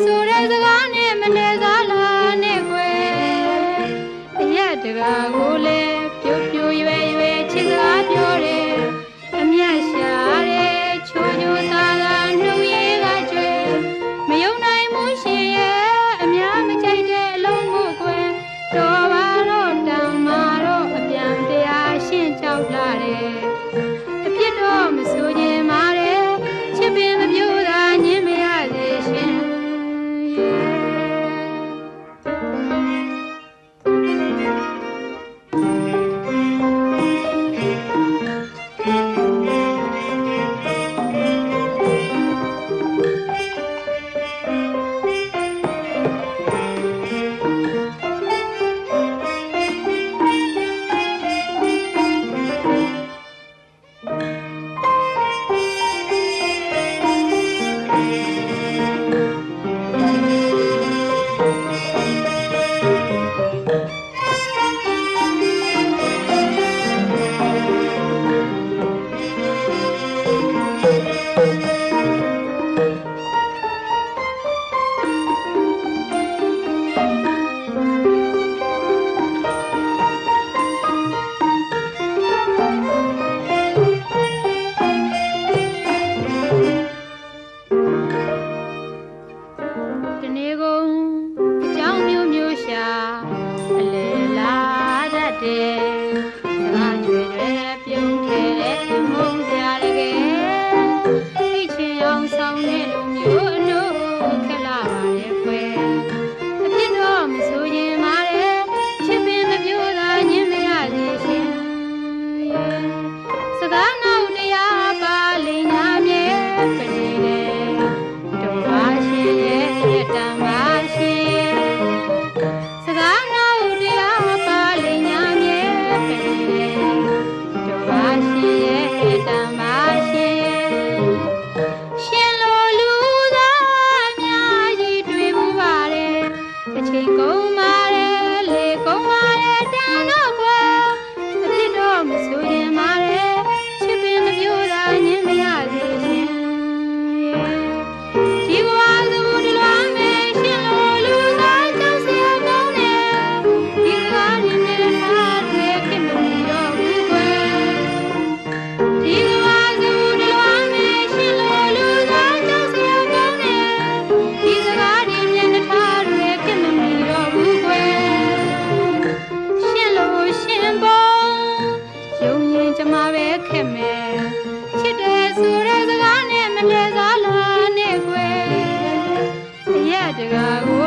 ဆိုတဲ့စကားနဲ့မလဲစားလာနဲ့ကွယ်အရက်တကာကိုလည်းပြိုပြိုရွယ်ရွယ်ချစ်စကားပြောတယ်အမျက်ရှာတယ်ချိုးချိုးသားသားနှုတ်ရည်ကကျွဲမယုံနိုင်မှုရှင်ရဲ့အများမကြိုက်တဲ့အလုံးမို့ကွယ်တော်ပါတော့တောင်မာတော့အပြန်တရားရှင်းကြောက်လာတယ်အပြစ်တော့မဆိုခြင်းမာတယ်ချစ်ပင်မပြိုသာညင်မရသေးရှင်Chicago